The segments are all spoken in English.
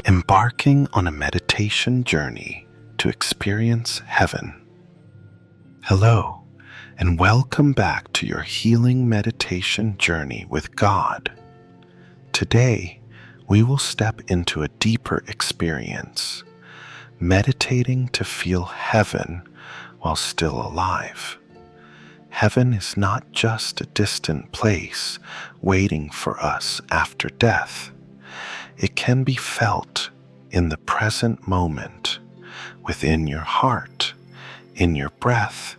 embarking on a meditation journey to experience heaven. Hello, and welcome back to your healing meditation journey with God. Today, we will step into a deeper experience, meditating to feel heaven while still alive. Heaven is not just a distant place waiting for us after death. It can be felt in the present moment, within your heart, in your breath,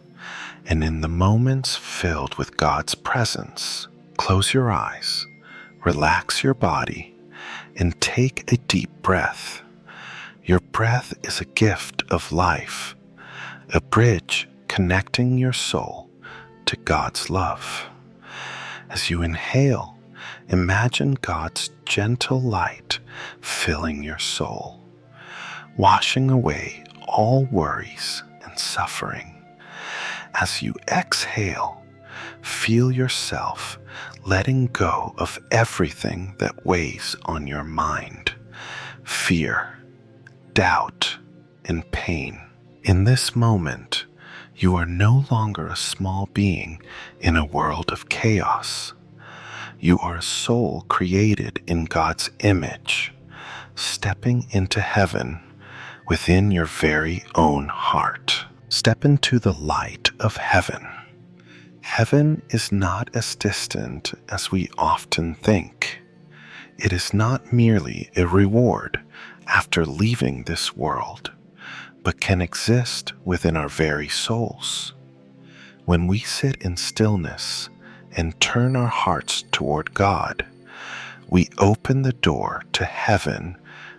and in the moments filled with God's presence. Close your eyes, relax your body, and take a deep breath. Your breath is a gift of life, a bridge connecting your soul to God's love. As you inhale, imagine God's gentle light filling your soul, washing away all worries and suffering. As you exhale, feel yourself letting go of everything that weighs on your mind: fear, doubt, and pain. In this moment, you are no longer a small being in a world of chaos. You are a soul created in God's image, stepping into heaven within your very own heart. Step into the light of heaven. Heaven is not as distant as we often think. It is not merely a reward after leaving this world, but can exist within our very souls. When we sit in stillness and turn our hearts toward God, we open the door to heaven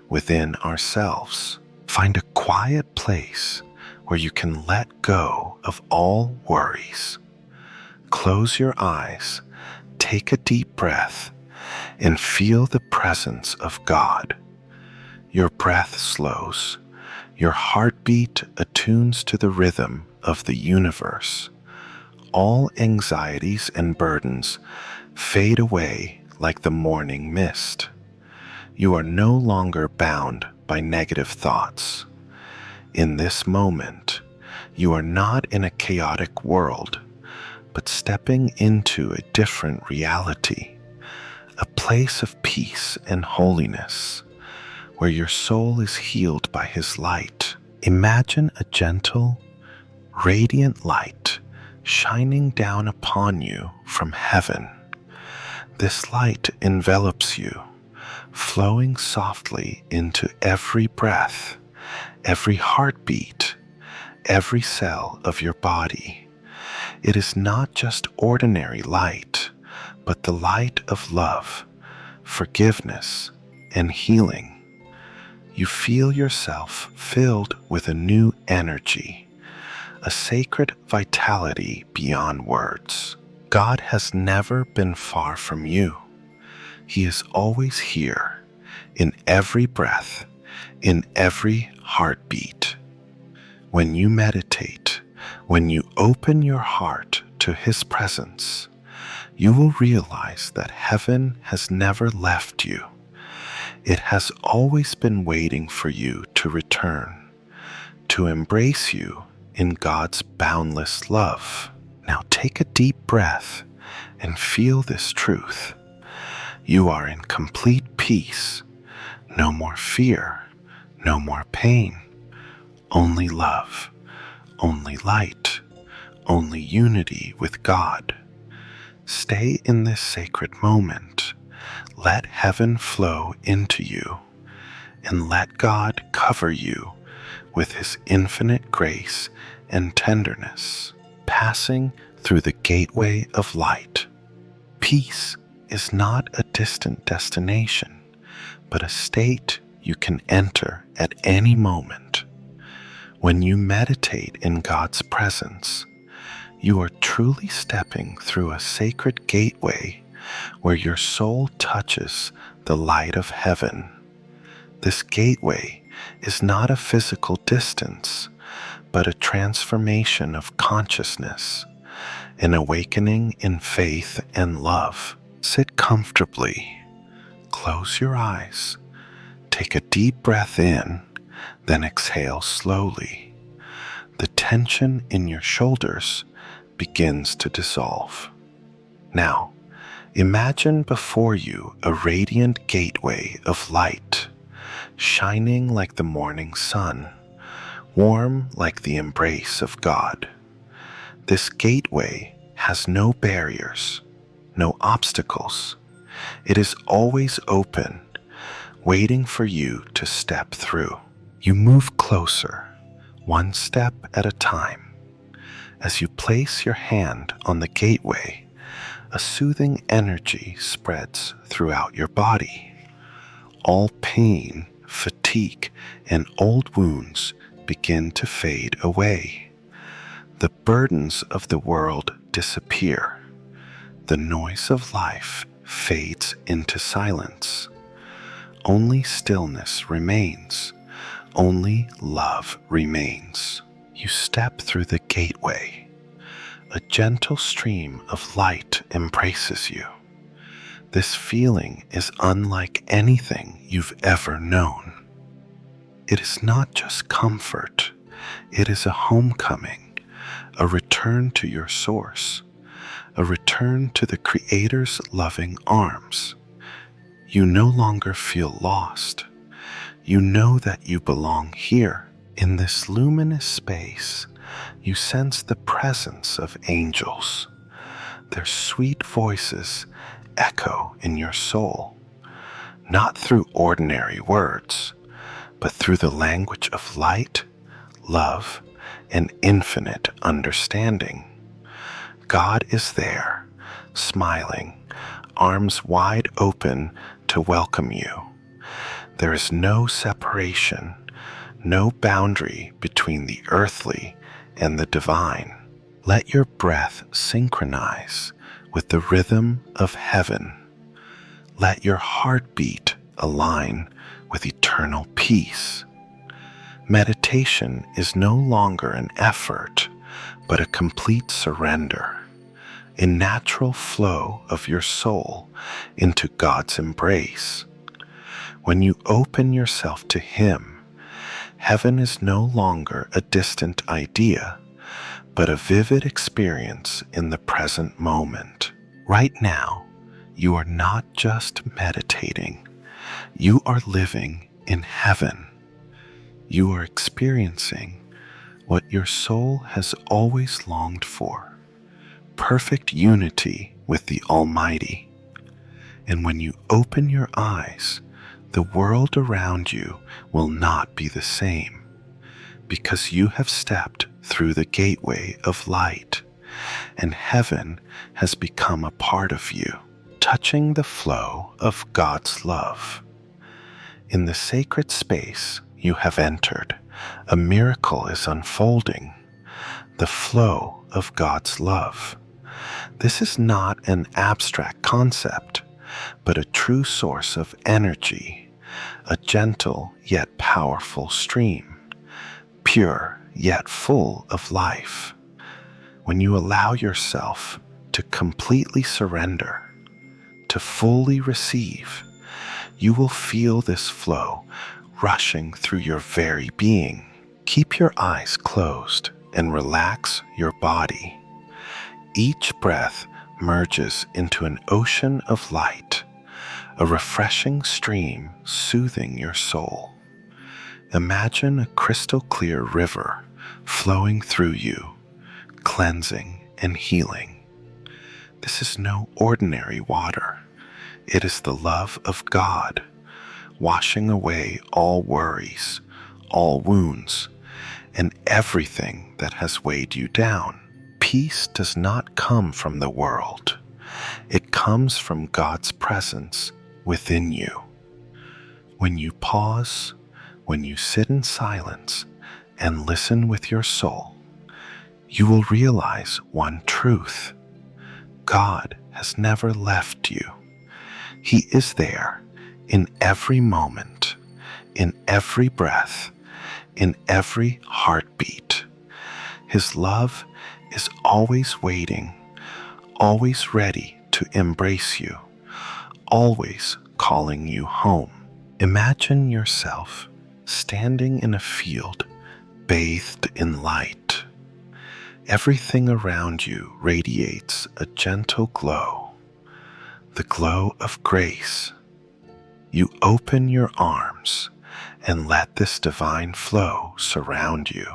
within ourselves. Find a quiet place where you can let go of all worries. Close your eyes, take a deep breath, and feel the presence of God. Your breath slows. Your heartbeat attunes to the rhythm of the universe. All anxieties and burdens fade away like the morning mist. You are no longer bound by negative thoughts. In this moment, you are not in a chaotic world, but stepping into a different reality, a place of peace and holiness, where your soul is healed by His light. Imagine a gentle, radiant light shining down upon you from heaven. This light envelops you, flowing softly into every breath, every heartbeat, every cell of your body. It is not just ordinary light, but the light of love, forgiveness, and healing. You feel yourself filled with a new energy, a sacred vitality beyond words. God has never been far from you. He is always here, in every breath, in every heartbeat. When you meditate, when you open your heart to His presence, you will realize that heaven has never left you. It has always been waiting for you to return, to embrace you in God's boundless love. Now take a deep breath and feel this truth. You are in complete peace. No more fear, no more pain. Only love, only light, only unity with God. Stay in this sacred moment. Let heaven flow into you, and let God cover you with His infinite grace and tenderness, passing through the gateway of light. Peace is not a distant destination, but a state you can enter at any moment. When you meditate in God's presence, you are truly stepping through a sacred gateway where your soul touches the light of heaven. This gateway is not a physical distance, but a transformation of consciousness, an awakening in faith and love. Sit comfortably, close your eyes, Take a deep breath in, then exhale slowly. The tension in your shoulders begins to dissolve. Now, imagine before you a radiant gateway of light, shining like the morning sun, warm like the embrace of God. This gateway has no barriers, no obstacles. It is always open, waiting for you to step through. You move closer, one step at a time. As you place your hand on the gateway, a soothing energy spreads throughout your body. All pain, fatigue, and old wounds begin to fade away. The burdens of the world disappear. The noise of life fades into silence. Only stillness remains. Only love remains. You step through the gateway. A gentle stream of light embraces you. This feeling is unlike anything you've ever known. It is not just comfort. It is a homecoming, a return to your source, a return to the Creator's loving arms. You no longer feel lost. You know that you belong here. In this luminous space, you sense the presence of angels. Their sweet voices echo in your soul, not through ordinary words, but through the language of light, love, and infinite understanding. God is there, smiling, arms wide open to welcome you. There is no separation, no boundary between the earthly and the divine. Let your breath synchronize with the rhythm of heaven. Let your heartbeat align with eternal peace. Meditation is no longer an effort, but a complete surrender, a natural flow of your soul into God's embrace. When you open yourself to Him, heaven is no longer a distant idea, but a vivid experience in the present moment. Right now, you are not just meditating, you are living in heaven. You are experiencing what your soul has always longed for, perfect unity with the Almighty. And when you open your eyes, the world around you will not be the same, because you have stepped through the gateway of light, and heaven has become a part of you, touching the flow of God's love. In the sacred space you have entered, a miracle is unfolding, the flow of God's love. This is not an abstract concept, but a true source of energy, a gentle yet powerful stream, pure yet full of life. When you allow yourself to completely surrender, to fully receive, you will feel this flow rushing through your very being. Keep your eyes closed and relax your body. Each breath merges into an ocean of light, a refreshing stream soothing your soul. Imagine a crystal clear river flowing through you, cleansing and healing. This is no ordinary water. It is the love of God, washing away all worries, all wounds, and everything that has weighed you down. Peace does not come from the world. It comes from God's presence within you. When you pause, when you sit in silence and listen with your soul, you will realize one truth. God has never left you. He is there in every moment, in every breath, in every heartbeat. His love is always waiting, always ready to embrace you, always calling you home. Imagine yourself standing in a field bathed in light. Everything around you radiates a gentle glow, the glow of grace. You open your arms and let this divine flow surround you.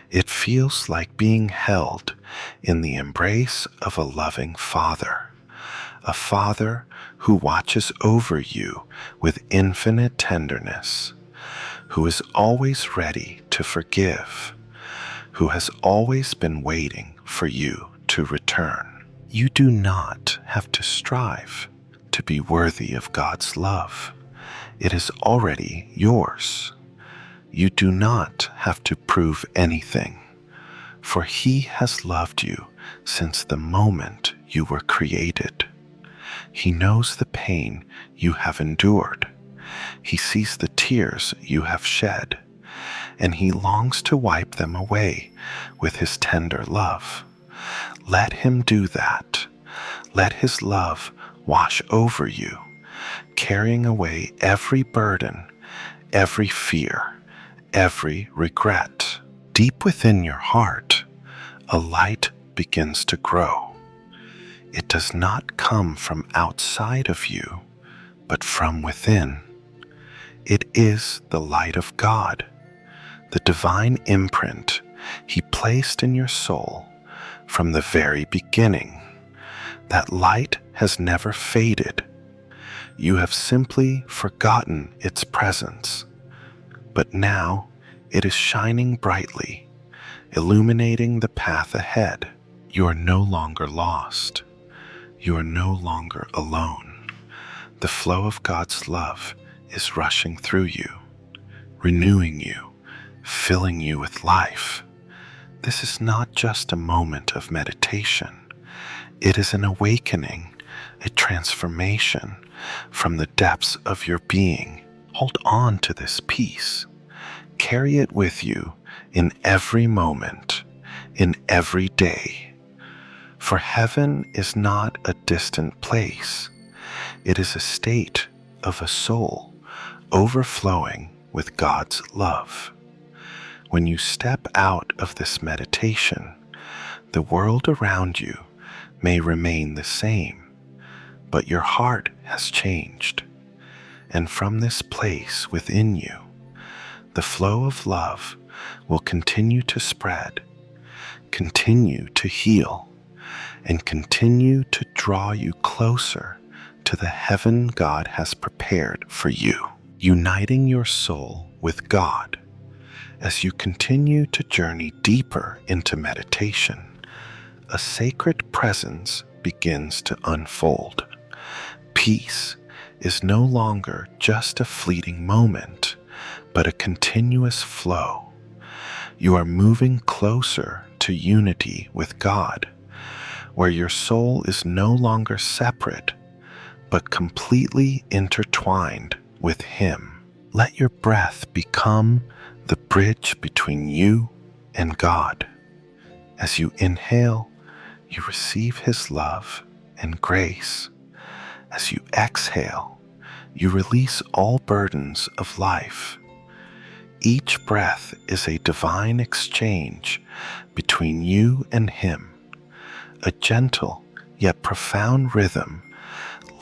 It feels like being held in the embrace of a loving Father, a Father who watches over you with infinite tenderness, who is always ready to forgive, who has always been waiting for you to return. You do not have to strive to be worthy of God's love. It is already yours. You do not have to prove anything, for He has loved you since the moment you were created. He knows the pain you have endured. He sees the tears you have shed, and He longs to wipe them away with His tender love. Let Him do that. Let His love wash over you, carrying away every burden, every fear, every regret. Deep within your heart, a light begins to grow. It does not come from outside of you, but from within. It is the light of God, the divine imprint He placed in your soul from the very beginning. That light has never faded. You have simply forgotten its presence. But now it is shining brightly, illuminating the path ahead. You are no longer lost. You are no longer alone. The flow of God's love is rushing through you, renewing you, filling you with life. This is not just a moment of meditation. It is an awakening, a transformation from the depths of your being. Hold on to this peace. Carry it with you in every moment, in every day. For heaven is not a distant place. It is a state of a soul overflowing with God's love. When you step out of this meditation, the world around you may remain the same, but your heart has changed. And from this place within you, the flow of love will continue to spread, continue to heal, and continue to draw you closer to the heaven God has prepared for you, uniting your soul with God. As you continue to journey deeper into meditation, a sacred presence begins to unfold. Peace is no longer just a fleeting moment, but a continuous flow. You are moving closer to unity with God, where your soul is no longer separate, but completely intertwined with Him. Let your breath become the bridge between you and God. As you inhale, you receive His love and grace. As you exhale, you release all burdens of life. Each breath is a divine exchange between you and Him, a gentle yet profound rhythm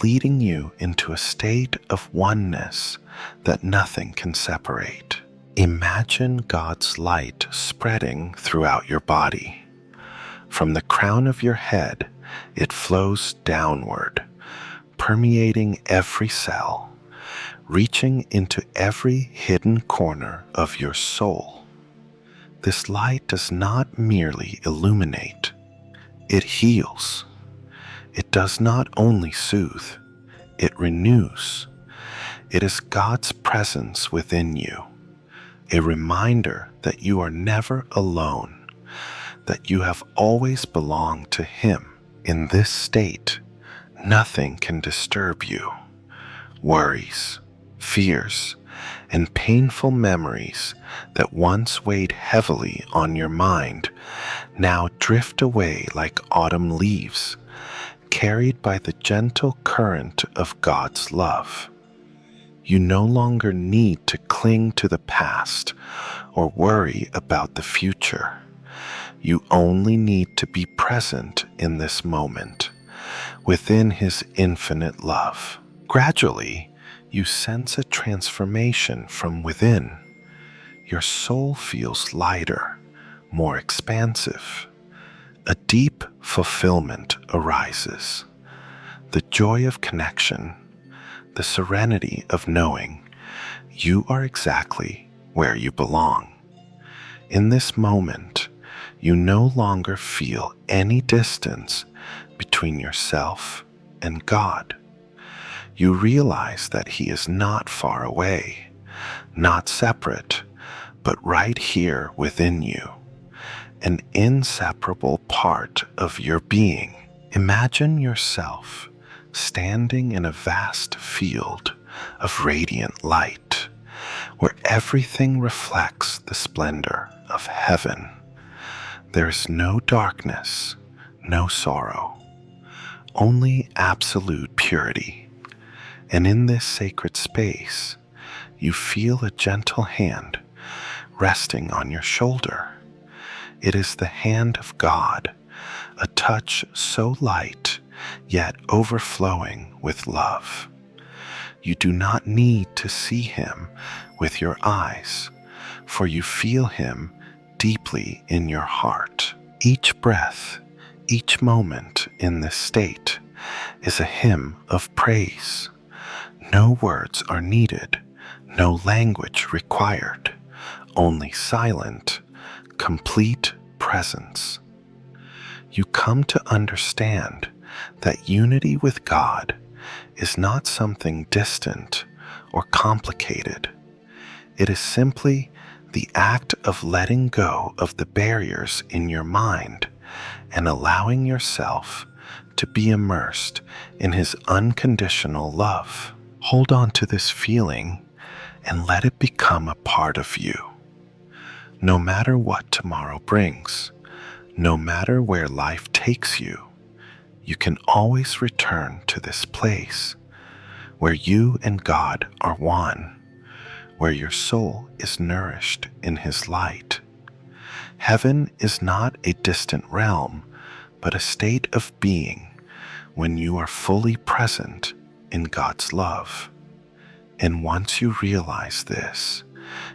leading you into a state of oneness that nothing can separate. Imagine God's light spreading throughout your body. From the crown of your head, it flows downward, permeating every cell, reaching into every hidden corner of your soul. This light does not merely illuminate, it heals. It does not only soothe, it renews. It is God's presence within you, a reminder that you are never alone, that you have always belonged to Him. In this state, nothing can disturb you. Worries, fears, and painful memories that once weighed heavily on your mind now drift away like autumn leaves, carried by the gentle current of God's love. You no longer need to cling to the past or worry about the future. You only need to be present in this moment, within His infinite love. Gradually, you sense a transformation from within. Your soul feels lighter, more expansive. A deep fulfillment arises. The joy of connection, the serenity of knowing you are exactly where you belong. In this moment, you no longer feel any distance between yourself and God. You realize that He is not far away, not separate, but right here within you, an inseparable part of your being. Imagine yourself standing in a vast field of radiant light, where everything reflects the splendor of heaven. There is no darkness, no sorrow, only absolute purity. And in this sacred space, you feel a gentle hand resting on your shoulder. It is the hand of God, a touch so light, yet overflowing with love. You do not need to see Him with your eyes, for you feel Him deeply in your heart. Each breath, each moment in this state is a hymn of praise. No words are needed, no language required, only silent, complete presence. You come to understand that unity with God is not something distant or complicated. It is simply the act of letting go of the barriers in your mind and allowing yourself to be immersed in His unconditional love. Hold on to this feeling and let it become a part of you. No matter what tomorrow brings, no matter where life takes you, you can always return to this place where you and God are one, where your soul is nourished in His light. Heaven is not a distant realm, but a state of being when you are fully present in God's love. And once you realize this,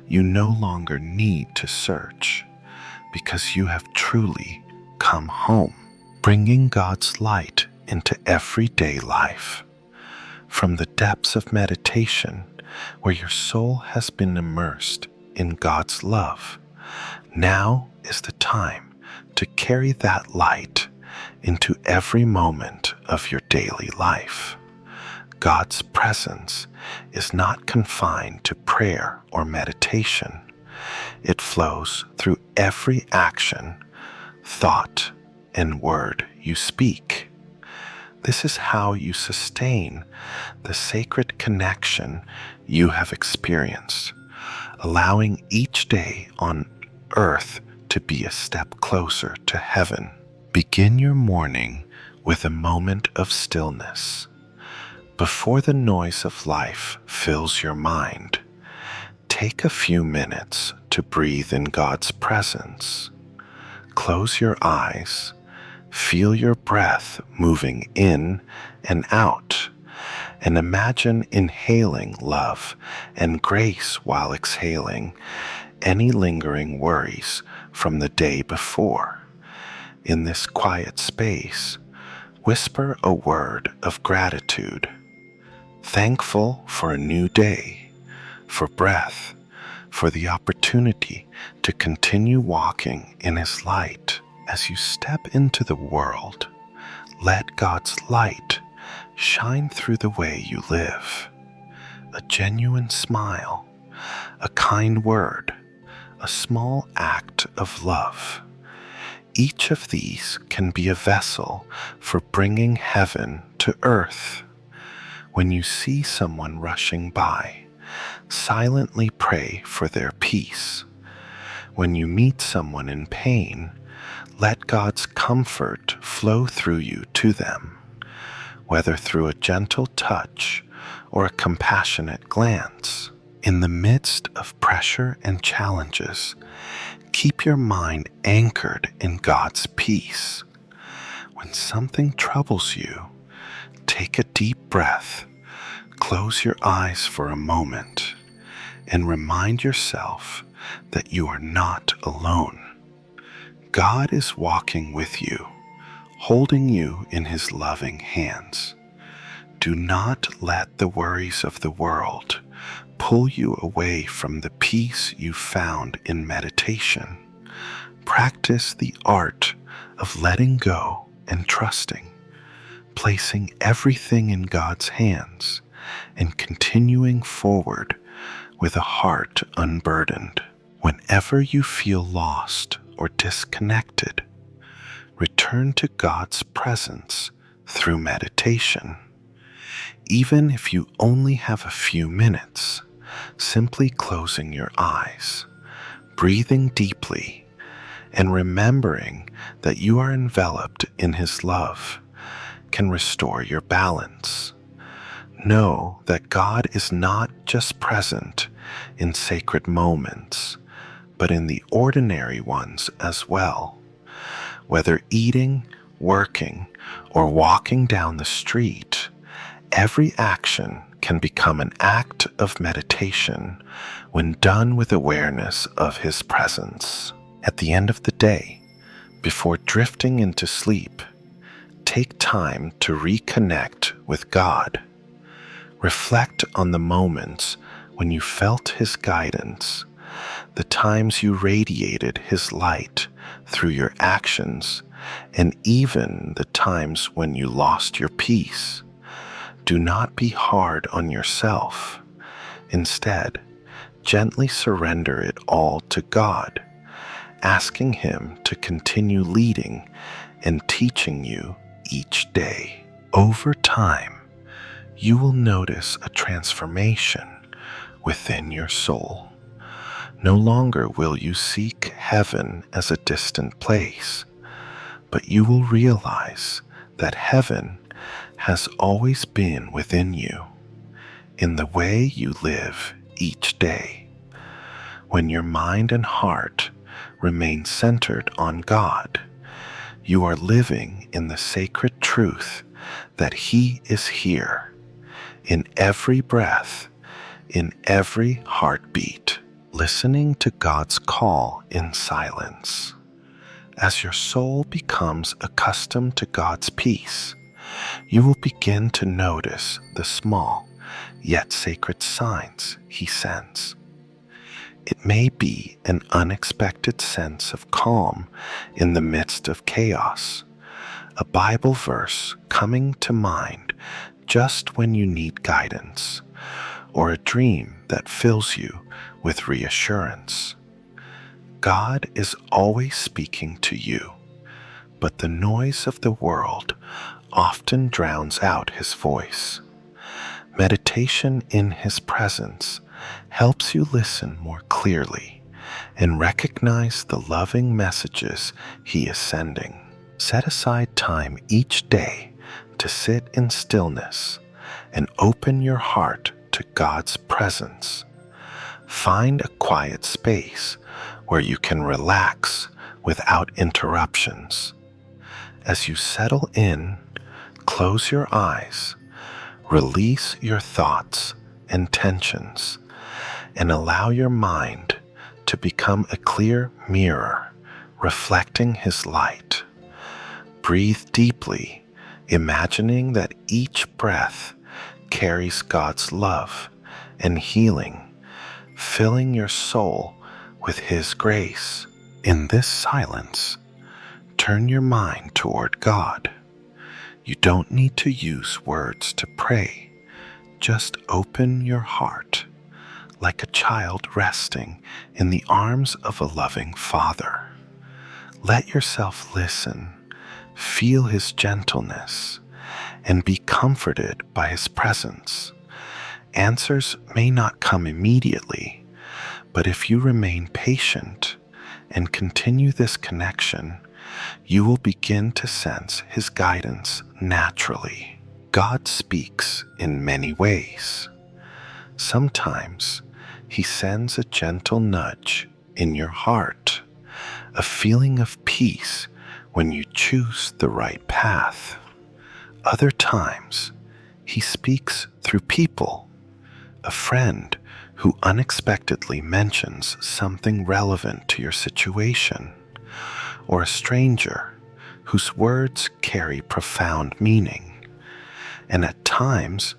you no longer need to search, because you have truly come home, bringing God's light into everyday life. From the depths of meditation, where your soul has been immersed in God's love, now is the time to carry that light into every moment of your daily life. God's presence is not confined to prayer or meditation. It flows through every action, thought, and word you speak. This is how you sustain the sacred connection you have experienced, allowing each day on earth to be a step closer to heaven. Begin your morning with a moment of stillness. Before the noise of life fills your mind, take a few minutes to breathe in God's presence. Close your eyes, feel your breath moving in and out, and imagine inhaling love and grace while exhaling any lingering worries from the day before. In this quiet space, whisper a word of gratitude. Thankful for a new day, for breath, for the opportunity to continue walking in His light. As you step into the world, let God's light shine through the way you live. A genuine smile, a kind word, a small act of love. Each of these can be a vessel for bringing heaven to earth. When you see someone rushing by, silently pray for their peace. When you meet someone in pain, let God's comfort flow through you to them, whether through a gentle touch or a compassionate glance. In the midst of pressure and challenges, keep your mind anchored in God's peace. When something troubles you, take a deep breath, close your eyes for a moment, and remind yourself that you are not alone. God is walking with you, holding you in His loving hands. Do not let the worries of the world pull you away from the peace you found in meditation. Practice the art of letting go and trusting, placing everything in God's hands and continuing forward with a heart unburdened. Whenever you feel lost or disconnected, return to God's presence through meditation. Even if you only have a few minutes, simply closing your eyes, breathing deeply, and remembering that you are enveloped in His love can restore your balance. Know that God is not just present in sacred moments, but in the ordinary ones as well. Whether eating, working, or walking down the street, every action can become an act of meditation when done with awareness of His presence. At the end of the day, before drifting into sleep, take time to reconnect with God. Reflect on the moments when you felt His guidance, the times you radiated His light through your actions, and even the times when you lost your peace. Do not be hard on yourself. Instead, gently surrender it all to God, asking Him to continue leading and teaching you each day. Over time, you will notice a transformation within your soul. No longer will you seek heaven as a distant place, but you will realize that heaven has always been within you, in the way you live each day. When your mind and heart remain centered on God, you are living in the sacred truth that He is here, in every breath, in every heartbeat, listening to God's call in silence. As your soul becomes accustomed to God's peace, you will begin to notice the small yet sacred signs He sends. It may be an unexpected sense of calm in the midst of chaos, a Bible verse coming to mind just when you need guidance, or a dream that fills you with reassurance. God is always speaking to you, but the noise of the world often drowns out His voice. Meditation in His presence helps you listen more clearly and recognize the loving messages He is sending. Set aside time each day to sit in stillness and open your heart to God's presence. Find a quiet space where you can relax without interruptions. As you settle in, close your eyes, release your thoughts and tensions, and allow your mind to become a clear mirror reflecting His light. Breathe deeply, imagining that each breath carries God's love and healing, filling your soul with His grace. In this silence, turn your mind toward God. You don't need to use words to pray. Just open your heart, like a child resting in the arms of a loving Father. Let yourself listen, feel His gentleness, and be comforted by His presence. Answers may not come immediately, but if you remain patient and continue this connection, you will begin to sense His guidance naturally. God speaks in many ways. Sometimes He sends a gentle nudge in your heart, a feeling of peace when you choose the right path. Other times, He speaks through people, a friend who unexpectedly mentions something relevant to your situation, or a stranger whose words carry profound meaning. And at times,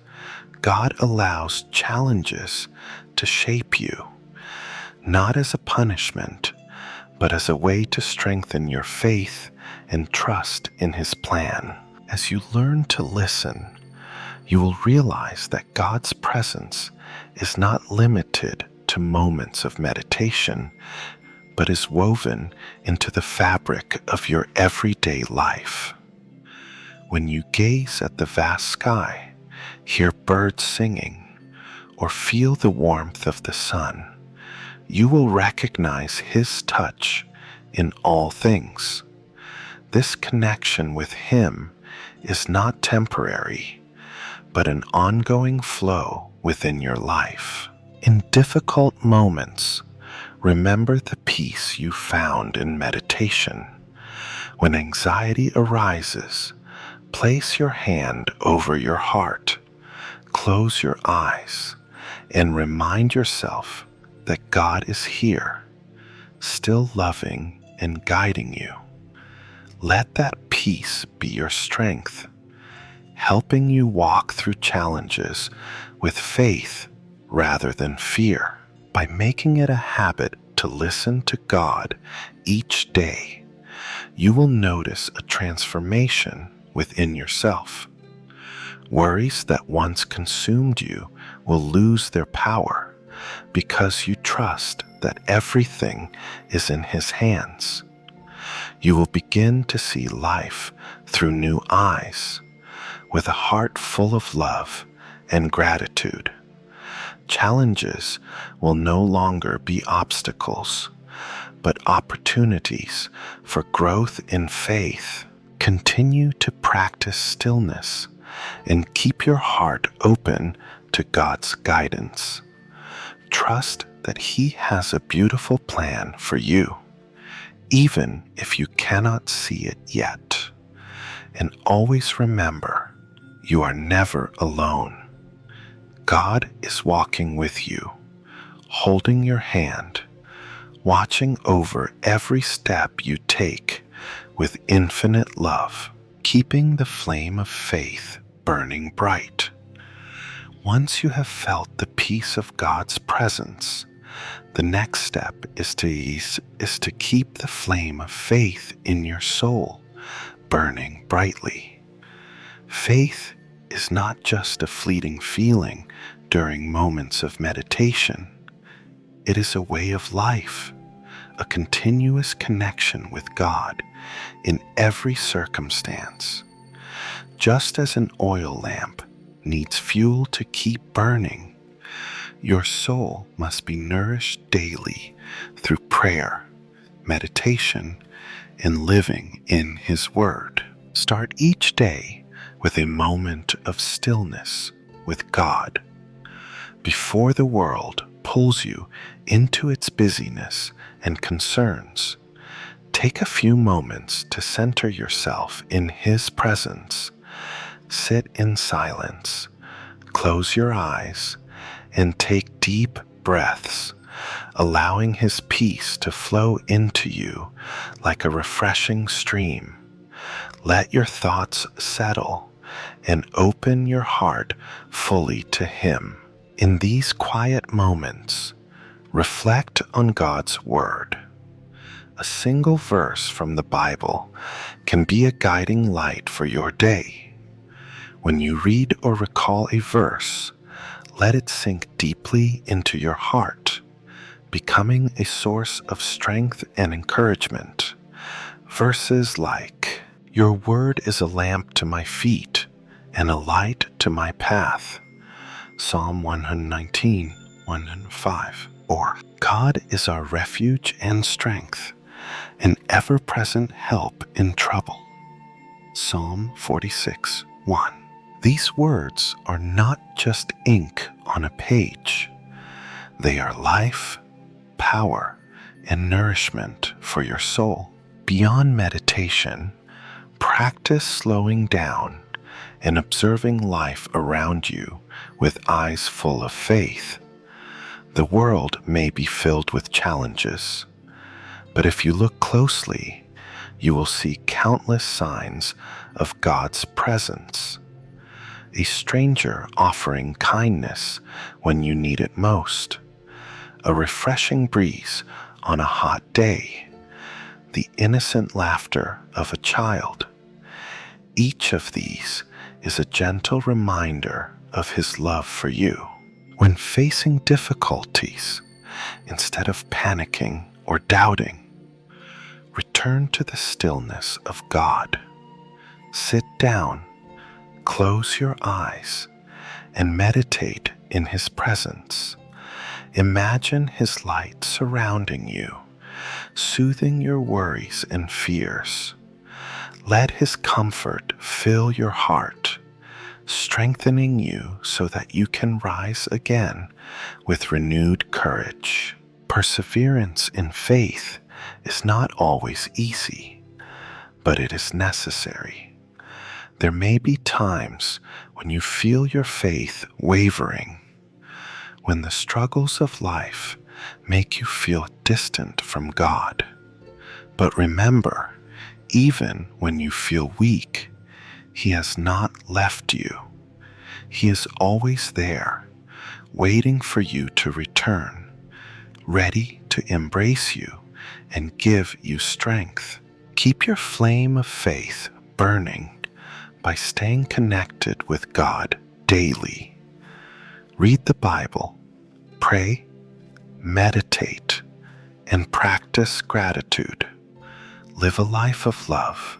God allows challenges to shape you, not as a punishment, but as a way to strengthen your faith and trust in His plan. As you learn to listen, you will realize that God's presence is not limited to moments of meditation, but is woven into the fabric of your everyday life. When you gaze at the vast sky, hear birds singing, or feel the warmth of the sun, you will recognize His touch in all things. This connection with Him is not temporary, but an ongoing flow within your life. In difficult moments, remember the peace you found in meditation. When anxiety arises, place your hand over your heart, close your eyes, and remind yourself that God is here, still loving and guiding you. Let that peace be your strength, helping you walk through challenges with faith rather than fear. By making it a habit to listen to God each day, you will notice a transformation within yourself. Worries that once consumed you will lose their power because you trust that everything is in His hands. You will begin to see life through new eyes, with a heart full of love and gratitude. Challenges will no longer be obstacles, but opportunities for growth in faith. Continue to practice stillness and keep your heart open to God's guidance. Trust that He has a beautiful plan for you, even if you cannot see it yet. And always remember, you are never alone. God is walking with you, holding your hand, watching over every step you take with infinite love, keeping the flame of faith burning bright. Once you have felt the peace of God's presence, the next step is to keep the flame of faith in your soul burning brightly. Faith is not just a fleeting feeling during moments of meditation. It is a way of life, a continuous connection with God in every circumstance. Just as an oil lamp needs fuel to keep burning, your soul must be nourished daily through prayer, meditation, and living in His Word. Start each day with a moment of stillness with God. Before the world pulls you into its busyness and concerns, take a few moments to center yourself in His presence. Sit in silence, close your eyes, and take deep breaths, allowing His peace to flow into you like a refreshing stream. Let your thoughts settle and open your heart fully to Him. In these quiet moments, reflect on God's Word. A single verse from the Bible can be a guiding light for your day. When you read or recall a verse, let it sink deeply into your heart, becoming a source of strength and encouragement. Verses like, "Your word is a lamp to my feet and a light to my path," Psalm 119, 105. Or, "God is our refuge and strength, an ever-present help in trouble," Psalm 46, 1. These words are not just ink on a page. They are life, power, and nourishment for your soul. Beyond meditation, practice slowing down and observing life around you with eyes full of faith. The world may be filled with challenges, but if you look closely, you will see countless signs of God's presence. A stranger offering kindness when you need it most, a refreshing breeze on a hot day, the innocent laughter of a child. Each of these is a gentle reminder of His love for you. When facing difficulties, instead of panicking or doubting, return to the stillness of God. Sit down, close your eyes, and meditate in His presence. Imagine His light surrounding you, soothing your worries and fears. Let His comfort fill your heart, strengthening you so that you can rise again with renewed courage. Perseverance in faith is not always easy, but it is necessary. There may be times when you feel your faith wavering, when the struggles of life make you feel distant from God. But remember, even when you feel weak, He has not left you. He is always there, waiting for you to return, ready to embrace you and give you strength. Keep your flame of faith burning by staying connected with God daily. Read the Bible, pray, meditate, and practice gratitude. Live a life of love,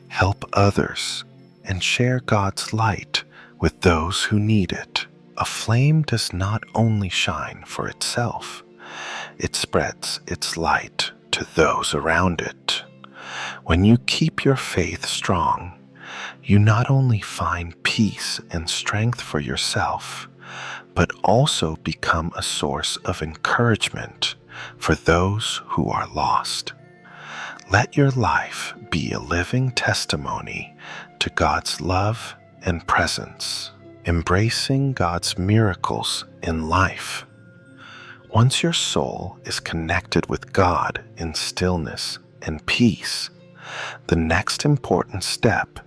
help others, and share God's light with those who need it. A flame does not only shine for itself, it spreads its light to those around it. When you keep your faith strong, you not only find peace and strength for yourself, but also become a source of encouragement for those who are lost. Let your life be a living testimony to God's love and presence, embracing God's miracles in life. Once your soul is connected with God in stillness and peace, the next important step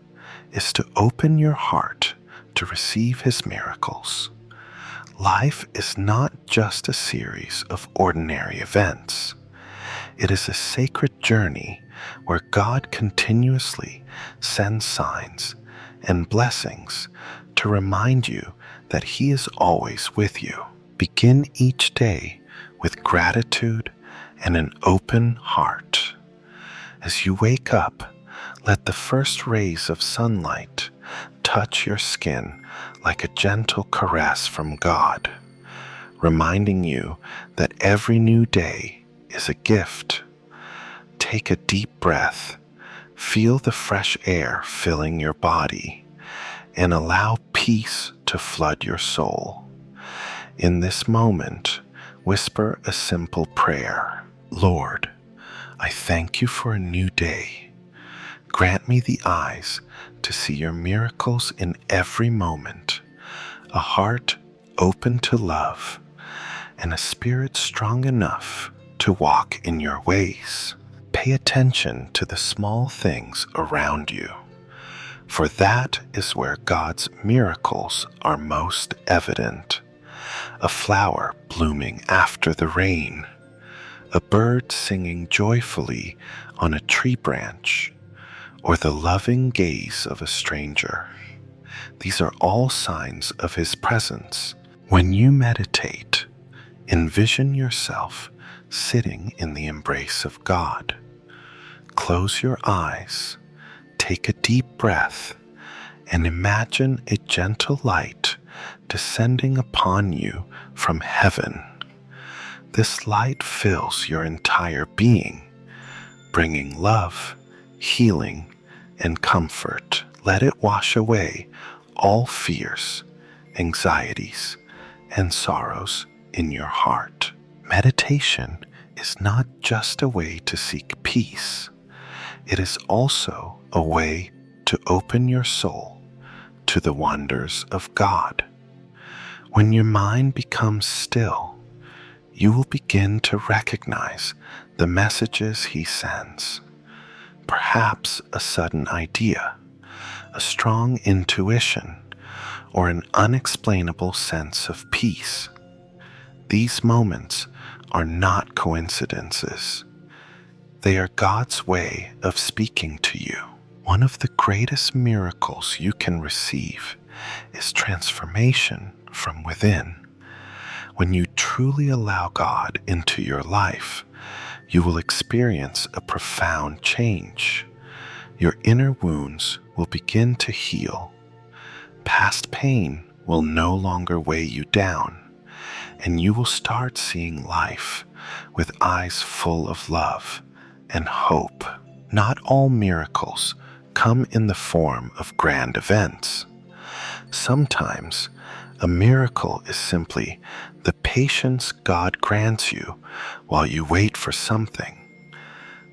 is to open your heart to receive His miracles. Life is not just a series of ordinary events. It is a sacred journey where God continuously sends signs and blessings to remind you that He is always with you. Begin each day with gratitude and an open heart. As you wake up, let the first rays of sunlight touch your skin like a gentle caress from God, reminding you that every new day is a gift. Take a deep breath, feel the fresh air filling your body, and allow peace to flood your soul. In this moment, whisper a simple prayer. Lord, I thank You for a new day. Grant me the eyes to see Your miracles in every moment, a heart open to love, and a spirit strong enough to walk in Your ways. Pay attention to the small things around you, for that is where God's miracles are most evident. A flower blooming after the rain, a bird singing joyfully on a tree branch, or the loving gaze of a stranger. These are all signs of His presence. When you meditate, envision yourself sitting in the embrace of God. Close your eyes, take a deep breath, and imagine a gentle light descending upon you from heaven. This light fills your entire being, bringing love, healing, and comfort. Let it wash away all fears, anxieties, and sorrows in your heart. Meditation is not just a way to seek peace, it is also a way to open your soul to the wonders of God. When your mind becomes still, you will begin to recognize the messages He sends. Perhaps a sudden idea, a strong intuition, or an unexplainable sense of peace. These moments are not coincidences. They are God's way of speaking to you. One of the greatest miracles you can receive is transformation from within. When you truly allow God into your life, you will experience a profound change. Your inner wounds will begin to heal. Past pain will no longer weigh you down, and you will start seeing life with eyes full of love and hope. Not all miracles come in the form of grand events. Sometimes a miracle is simply the patience God grants you while you wait for something,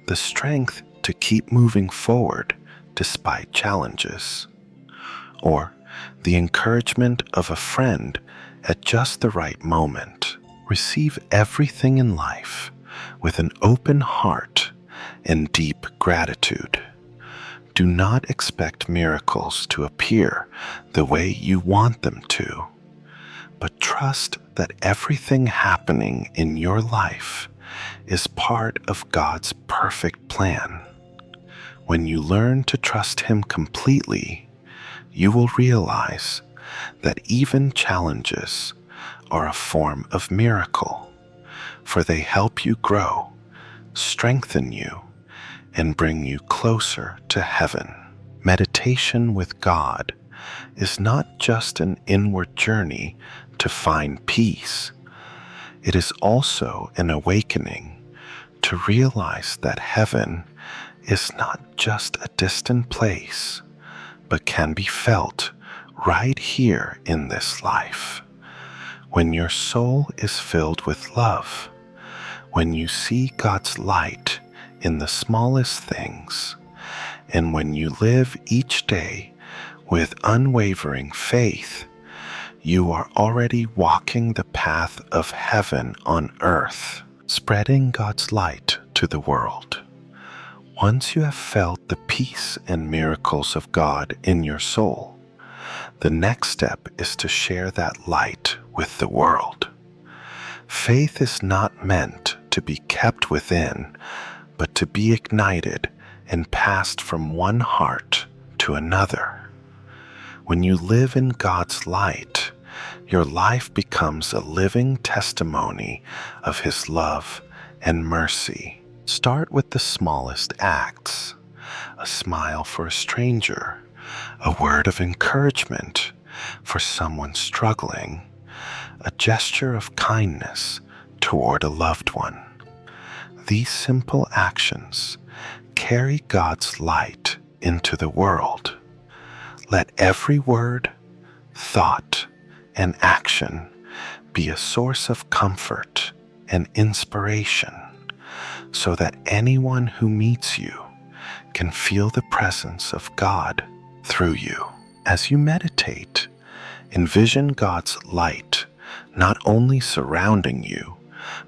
the strength to keep moving forward despite challenges, or the encouragement of a friend at just the right moment. Receive everything in life with an open heart and deep gratitude. Do not expect miracles to appear the way you want them to, but trust that everything happening in your life is part of God's perfect plan. When you learn to trust Him completely, you will realize that even challenges are a form of miracle, for they help you grow, strengthen you, and bring you closer to heaven. Meditation with God is not just an inward journey to find peace. It is also an awakening to realize that heaven is not just a distant place, but can be felt right here in this life. When your soul is filled with love, when you see God's light in the smallest things, and when you live each day with unwavering faith, you are already walking the path of heaven on earth, spreading God's light to the world. Once you have felt the peace and miracles of God in your soul, the next step is to share that light with the world. Faith is not meant to be kept within, but to be ignited and passed from one heart to another. When you live in God's light, your life becomes a living testimony of His love and mercy. Start with the smallest acts: a smile for a stranger, a word of encouragement for someone struggling, a gesture of kindness toward a loved one. These simple actions carry God's light into the world. Let every word, thought, and action be a source of comfort and inspiration, so that anyone who meets you can feel the presence of God through you. As you meditate, envision God's light not only surrounding you,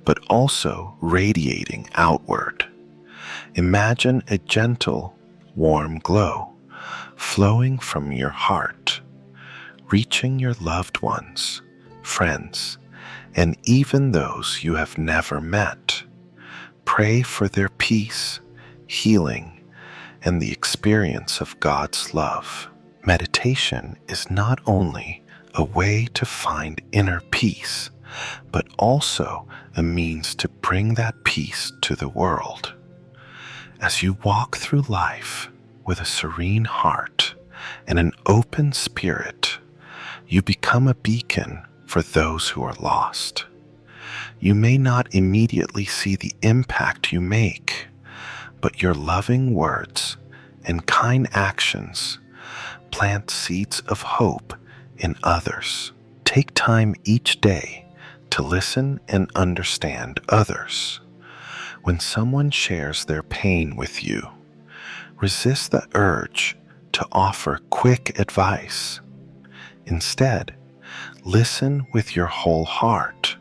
but also radiating outward. Imagine a gentle, warm glow flowing from your heart, reaching your loved ones, friends, and even those you have never met. Pray for their peace, healing, and the experience of God's love. Meditation is not only a way to find inner peace, but also a means to bring that peace to the world. As you walk through life with a serene heart and an open spirit, you become a beacon for those who are lost. You may not immediately see the impact you make, but your loving words and kind actions plant seeds of hope in others. Take time each day to listen and understand others. When someone shares their pain with you, resist the urge to offer quick advice. Instead, listen with your whole heart.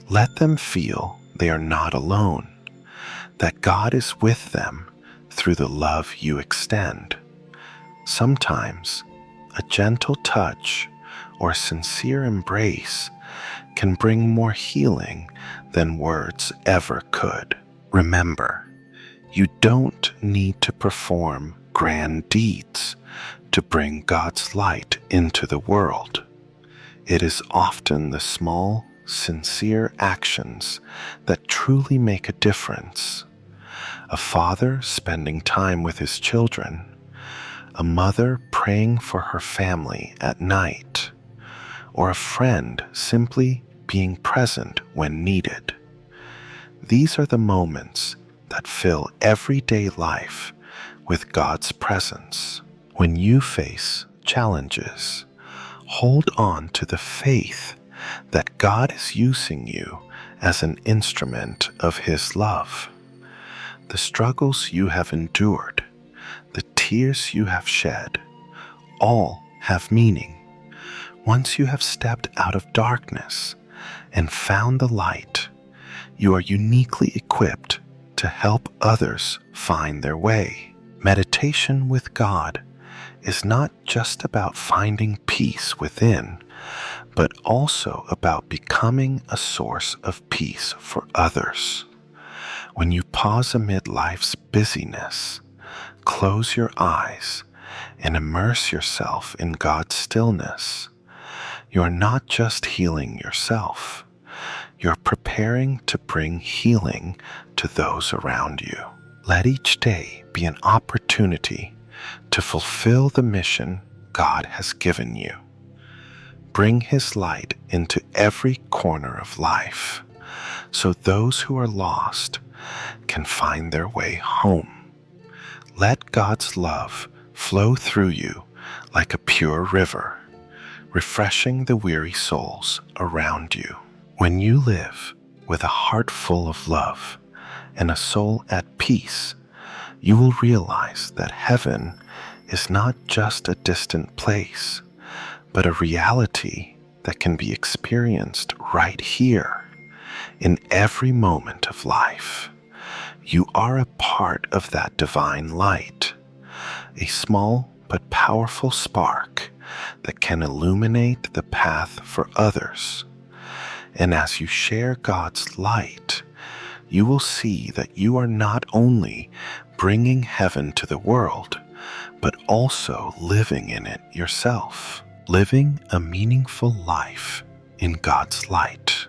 Let them feel they are not alone, that God is with them through the love you extend. Sometimes, a gentle touch or sincere embrace can bring more healing than words ever could. Remember, you don't need to perform grand deeds to bring God's light into the world. It is often the small, sincere actions that truly make a difference. A father spending time with his children, a mother praying for her family at night, or a friend simply being present when needed. These are the moments that fill everyday life with God's presence. When you face challenges, hold on to the faith that God is using you as an instrument of His love. The struggles you have endured, the tears you have shed, all have meaning. Once you have stepped out of darkness and found the light, you are uniquely equipped to help others find their way. Meditation with God is not just about finding peace within, but also about becoming a source of peace for others. When you pause amid life's busyness, close your eyes and immerse yourself in God's stillness, you are not just healing yourself, you're preparing to bring healing to those around you. Let each day be an opportunity to fulfill the mission God has given you. Bring His light into every corner of life, so those who are lost can find their way home. Let God's love flow through you like a pure river, refreshing the weary souls around you. When you live with a heart full of love and a soul at peace, you will realize that heaven is not just a distant place, but a reality that can be experienced right here, in every moment of life. You are a part of that divine light, a small but powerful spark that can illuminate the path for others. And as you share God's light, you will see that you are not only bringing heaven to the world, but also living in it yourself, living a meaningful life in God's light.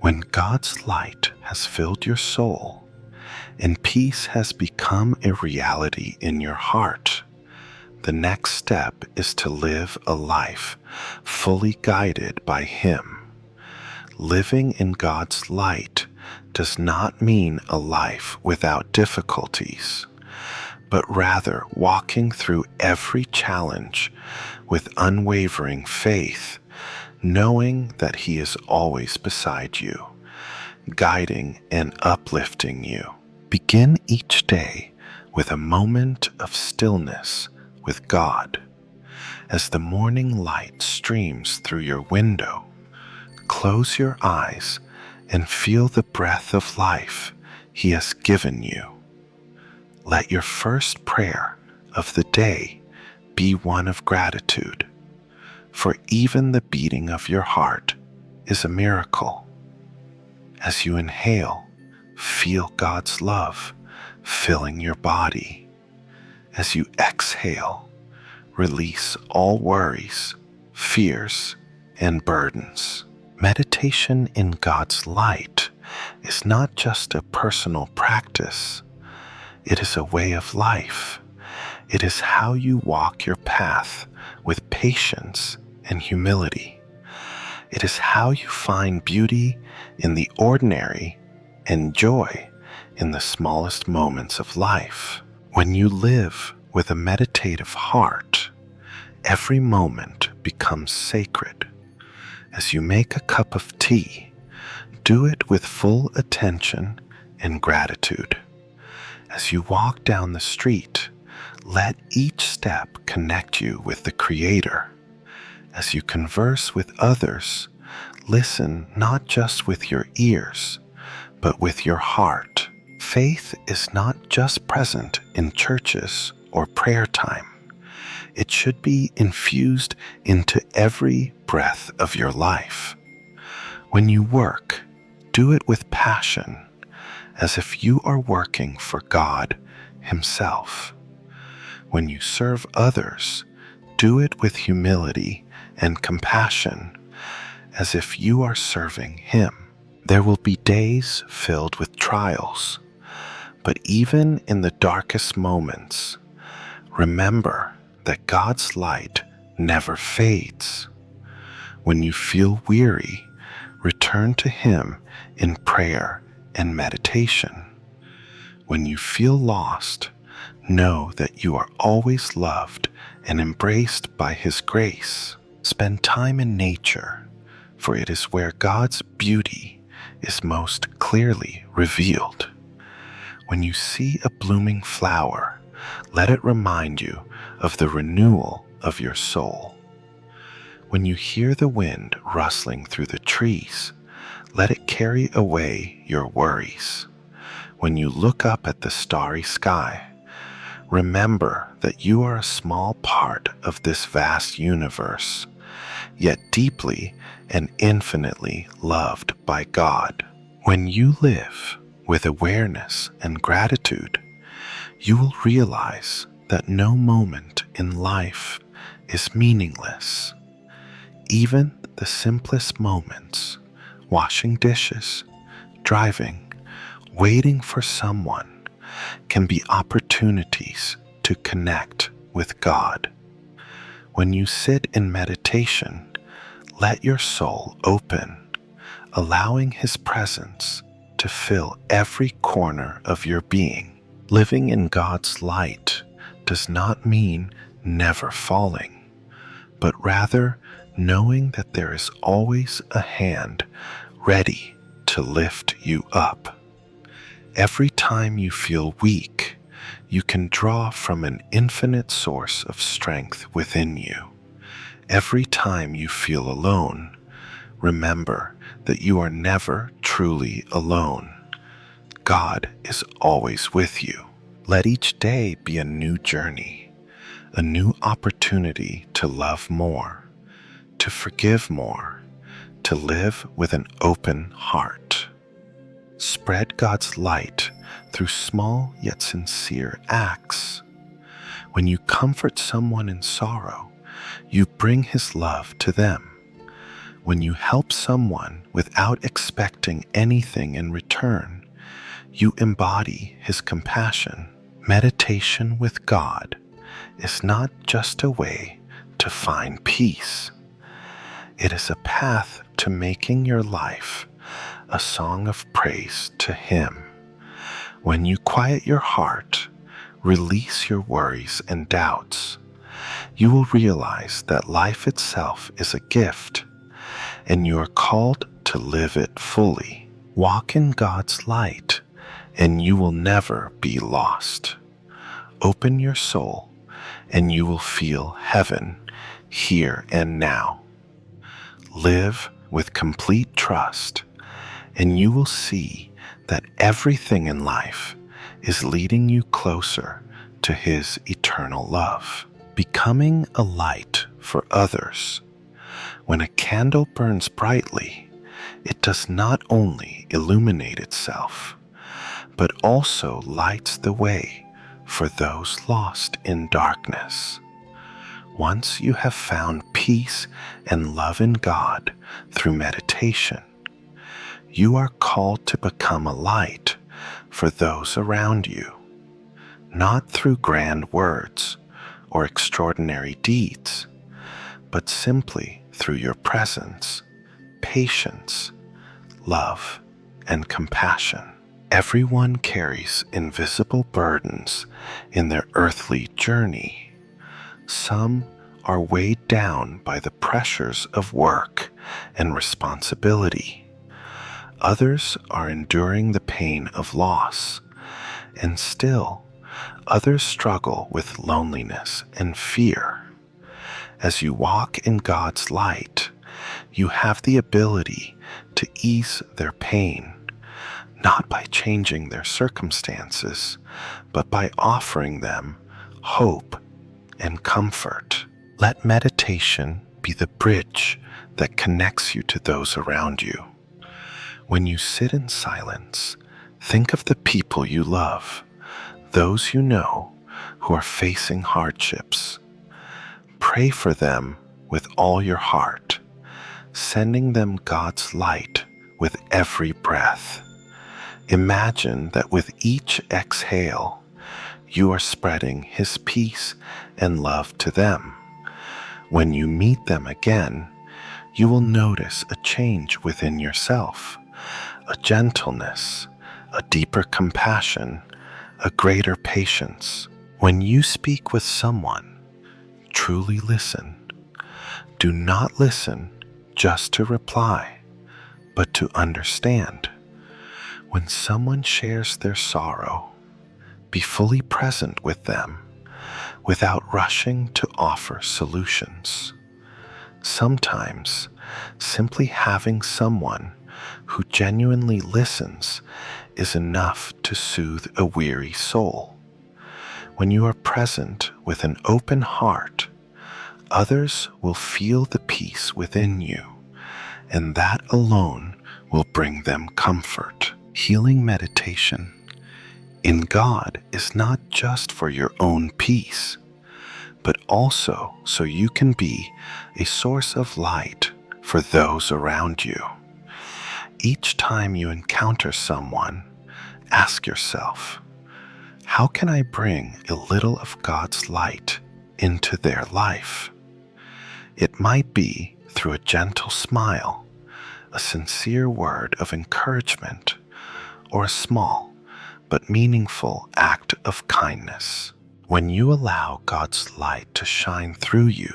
When God's light has filled your soul and peace has become a reality in your heart, the next step is to live a life fully guided by Him. Living in God's light does not mean a life without difficulties, but rather walking through every challenge with unwavering faith, knowing that He is always beside you, guiding and uplifting you. Begin each day with a moment of stillness with God. As the morning light streams through your window, close your eyes and feel the breath of life He has given you. Let your first prayer of the day be one of gratitude, for even the beating of your heart is a miracle. As you inhale, feel God's love filling your body. As you exhale, release all worries, fears, and burdens. Meditation in God's light is not just a personal practice. It is a way of life. It is how you walk your path with patience and humility. It is how you find beauty in the ordinary and joy in the smallest moments of life. When you live with a meditative heart, Every moment becomes sacred. As you make a cup of tea, do it with full attention and gratitude. As you walk down the street, let each step connect you with the Creator. As you converse with others, listen not just with your ears, but with your heart. Faith is not just present in churches or prayer time. It should be infused into every breath of your life. When you work, do it with passion, as if you are working for God Himself. When you serve others, do it with humility and compassion, as if you are serving Him. There will be days filled with trials, but even in the darkest moments, remember that God's light never fades. When you feel weary, return to Him in prayer and meditation. When you feel lost, know that you are always loved and embraced by His grace. Spend time in nature, for it is where God's beauty is most clearly revealed. When you see a blooming flower, let it remind you of the renewal of your soul. When you hear the wind rustling through the trees, let it carry away your worries. When you look up at the starry sky, remember that you are a small part of this vast universe, yet deeply and infinitely loved by God. When you live with awareness and gratitude, you will realize that no moment in life is meaningless. Even the simplest moments, washing dishes, driving, waiting for someone, can be opportunities to connect with God. When you sit in meditation, let your soul open, allowing His presence to fill every corner of your being. Living in God's light does not mean never falling, but rather knowing that there is always a hand ready to lift you up. Every time you feel weak, you can draw from an infinite source of strength within you. Every time you feel alone, remember that you are never truly alone. God is always with you. Let each day be a new journey, a new opportunity to love more, to forgive more, to live with an open heart. Spread God's light through small yet sincere acts. When you comfort someone in sorrow, you bring His love to them. When you help someone without expecting anything in return, you embody His compassion. Meditation with God is not just a way to find peace. It is a path to making your life a song of praise to Him. When you quiet your heart, release your worries and doubts, you will realize that life itself is a gift, and you are called to live it fully. Walk in God's light, and you will never be lost. Open your soul, and you will feel heaven here and now. Live with complete trust, and you will see that everything in life is leading you closer to His eternal love. Becoming a light for others. When a candle burns brightly, it does not only illuminate itself, but also lights the way for those lost in darkness. Once you have found peace and love in God through meditation, you are called to become a light for those around you, not through grand words or extraordinary deeds, but simply through your presence, patience, love, and compassion. Everyone carries invisible burdens in their earthly journey. Some are weighed down by the pressures of work and responsibility. Others are enduring the pain of loss, and still others struggle with loneliness and fear. As you walk in God's light, you have the ability to ease their pain, not by changing their circumstances, but by offering them hope and comfort. Let meditation be the bridge that connects you to those around you. When you sit in silence, think of the people you love, those you know who are facing hardships. Pray for them with all your heart, sending them God's light with every breath. Imagine that with each exhale, you are spreading His peace and love to them. When you meet them again, you will notice a change within yourself, a gentleness, a deeper compassion, a greater patience. When you speak with someone, truly listen. Do not listen just to reply, but to understand. When someone shares their sorrow, be fully present with them without rushing to offer solutions. Sometimes, simply having someone who genuinely listens is enough to soothe a weary soul. When you are present with an open heart, others will feel the peace within you, and that alone will bring them comfort. Healing meditation in God is not just for your own peace, but also so you can be a source of light for those around you. Each time you encounter someone, ask yourself, how can I bring a little of God's light into their life? It might be through a gentle smile, a sincere word of encouragement, or a small but meaningful act of kindness. When you allow God's light to shine through you,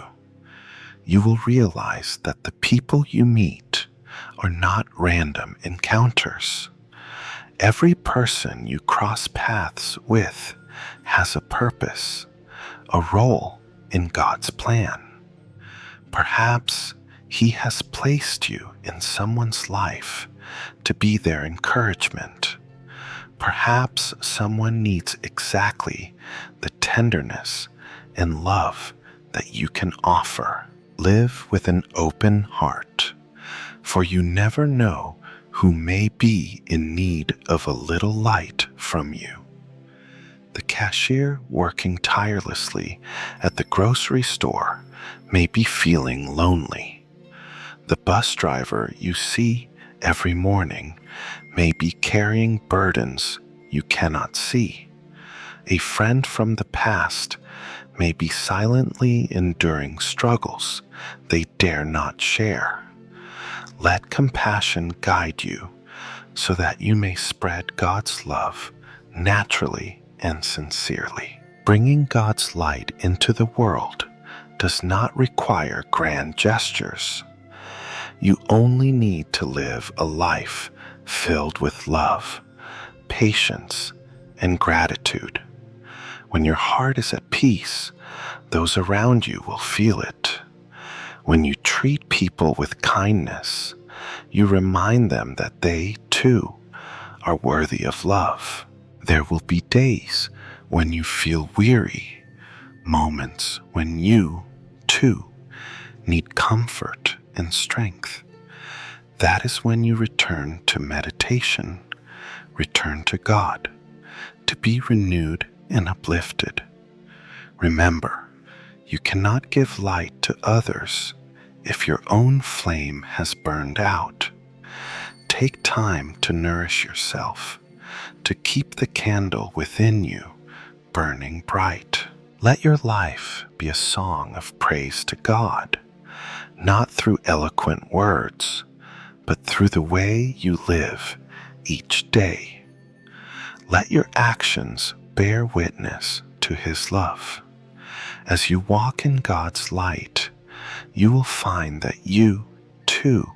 you will realize that the people you meet are not random encounters. Every person you cross paths with has a purpose, a role in God's plan. Perhaps He has placed you in someone's life to be their encouragement. Perhaps someone needs exactly the tenderness and love that you can offer. Live with an open heart, for you never know who may be in need of a little light from you. The cashier working tirelessly at the grocery store may be feeling lonely. The bus driver you see every morning may be carrying burdens you cannot see. A friend from the past may be silently enduring struggles they dare not share. Let compassion guide you so that you may spread God's love naturally and sincerely. Bringing God's light into the world does not require grand gestures. You only need to live a life filled with love, patience, and gratitude. When your heart is at peace, those around you will feel it. When you treat people with kindness, you remind them that they, too, are worthy of love. There will be days when you feel weary, moments when you, too, need comfort and strength. That is when you return to meditation, return to God, to be renewed and uplifted. Remember, you cannot give light to others if your own flame has burned out. Take time to nourish yourself, to keep the candle within you burning bright. Let your life be a song of praise to God, not through eloquent words, but through the way you live each day. Let your actions bear witness to His love. As you walk in God's light, you will find that you, too,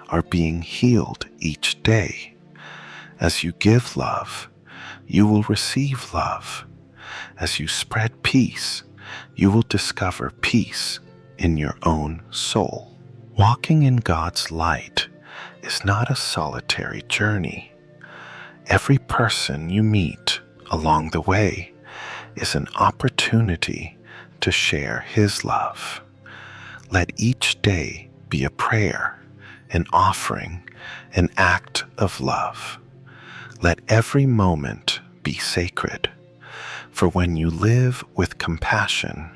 are being healed each day. As you give love, you will receive love. As you spread peace, you will discover peace in your own soul. Walking in God's light is not a solitary journey. Every person you meet along the way is an opportunity to share His love. Let each day be a prayer, an offering, an act of love. Let every moment be sacred, for when you live with compassion,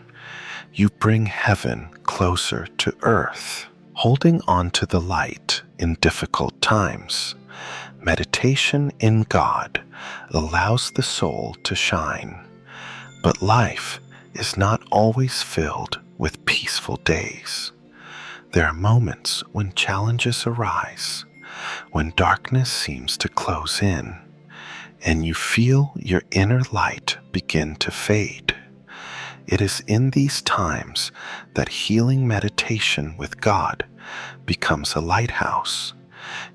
you bring heaven closer to earth. Holding on to the light in difficult times, meditation in God allows the soul to shine. But life is not always filled with peaceful days. There are moments when challenges arise, when darkness seems to close in, and you feel your inner light begin to fade. It is in these times that healing meditation with God becomes a lighthouse,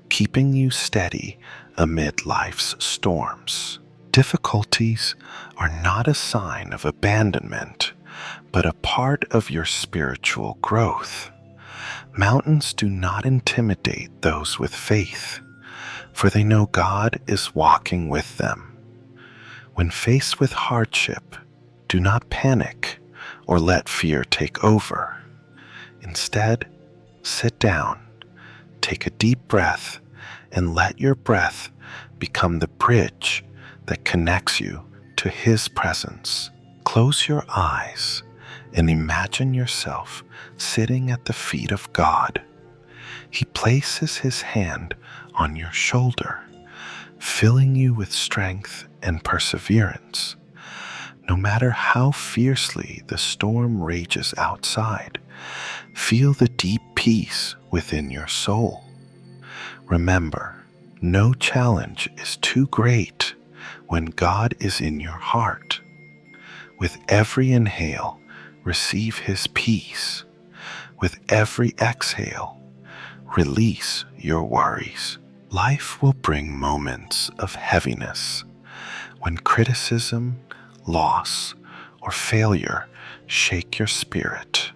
keeping you steady amid life's storms. Difficulties are not a sign of abandonment, but a part of your spiritual growth. Mountains do not intimidate those with faith, for they know God is walking with them. When faced with hardship, do not panic or let fear take over. Instead, sit down, take a deep breath, and let your breath become the bridge that connects you to His presence. Close your eyes and imagine yourself sitting at the feet of God. He places His hand on your shoulder, filling you with strength and perseverance. No matter how fiercely the storm rages outside, feel the deep peace within your soul. Remember, no challenge is too great when God is in your heart. With every inhale, receive His peace. With every exhale, release your worries. Life will bring moments of heaviness when criticism, loss, or failure shake your spirit.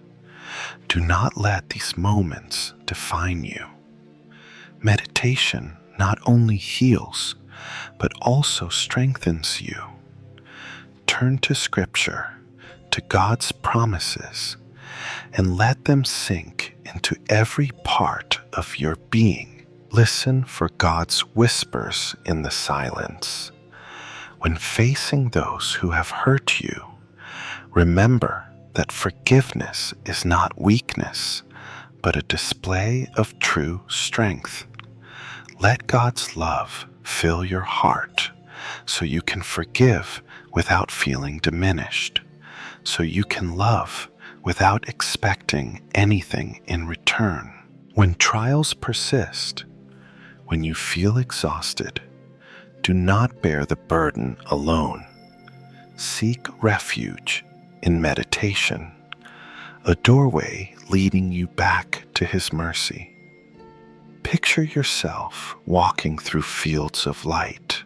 Do not let these moments define you. Meditation not only heals, but also strengthens you. Turn to Scripture, to God's promises, and let them sink into every part of your being. Listen for God's whispers in the silence. When facing those who have hurt you, remember that forgiveness is not weakness, but a display of true strength. Let God's love fill your heart so you can forgive without feeling diminished, so you can love without expecting anything in return. When trials persist, when you feel exhausted, do not bear the burden alone. Seek refuge in meditation, a doorway leading you back to His mercy. Picture yourself walking through fields of light,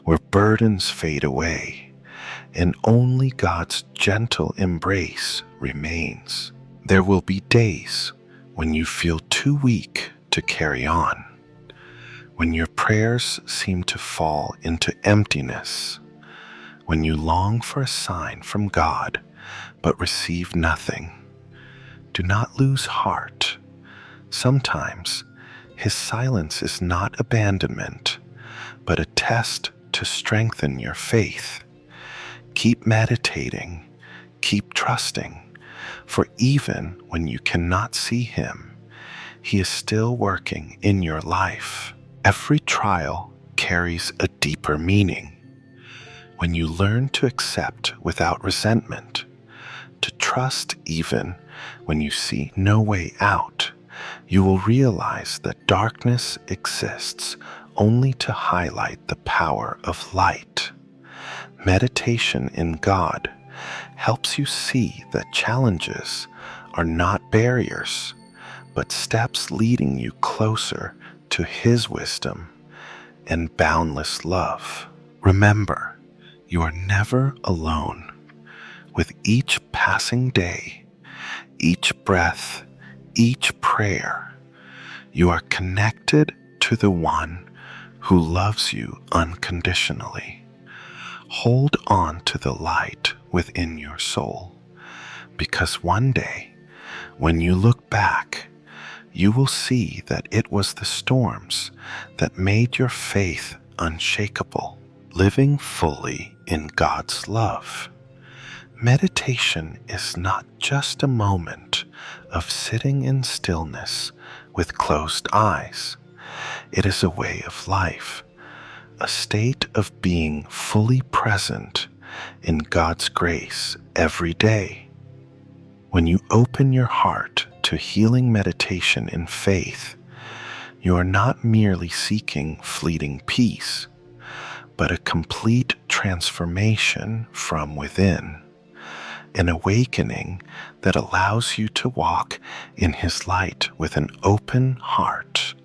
where burdens fade away, and only God's gentle embrace remains. There will be days when you feel too weak to carry on, when your prayers seem to fall into emptiness, when you long for a sign from God but receive nothing. Do not lose heart. Sometimes His silence is not abandonment, but a test to strengthen your faith. Keep meditating, keep trusting, for even when you cannot see Him, He is still working in your life. Every trial carries a deeper meaning. When you learn to accept without resentment, to trust even when you see no way out, you will realize that darkness exists only to highlight the power of light. Meditation in God helps you see that challenges are not barriers, but steps leading you closer to His wisdom and boundless love. Remember, you are never alone. With each passing day, each breath, each prayer, you are connected to the One who loves you unconditionally. Hold on to the light within your soul, because one day, when you look back, you will see that it was the storms that made your faith unshakable. Living fully in God's love. Meditation is not just a moment of sitting in stillness with closed eyes. It is a way of life, a state of being fully present in God's grace every day. When you open your heart to healing meditation in faith, you are not merely seeking fleeting peace, but a complete transformation from within, an awakening that allows you to walk in His light with an open heart,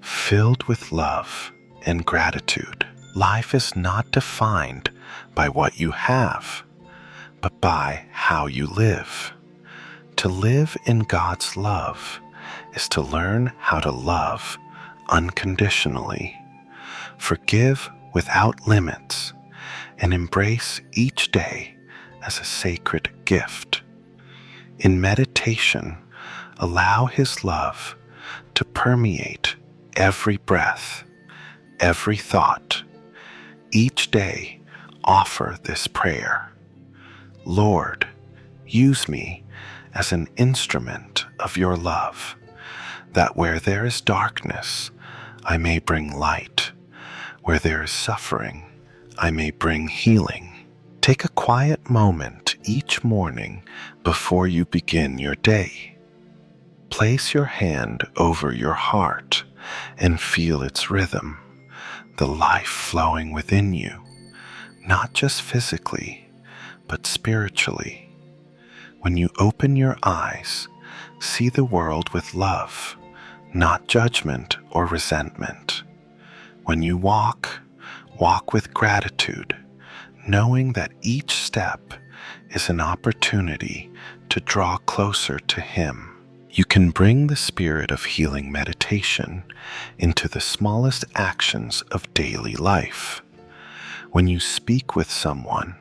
filled with love and gratitude. Life is not defined by what you have, but by how you live. To live in God's love is to learn how to love unconditionally, forgive without limits, and embrace each day as a sacred gift. In meditation, allow His love to permeate every breath, every thought. Each day, offer this prayer: Lord, use me as an instrument of your love, that where there is darkness, I may bring light. Where there is suffering, I may bring healing. Take a quiet moment each morning before you begin your day. Place your hand over your heart and feel its rhythm, the life flowing within you, not just physically, but spiritually. When you open your eyes, see the world with love, not judgment or resentment. When you walk with gratitude, knowing that each step is an opportunity to draw closer to Him. You can bring the spirit of healing meditation into the smallest actions of daily life. When you speak with someone,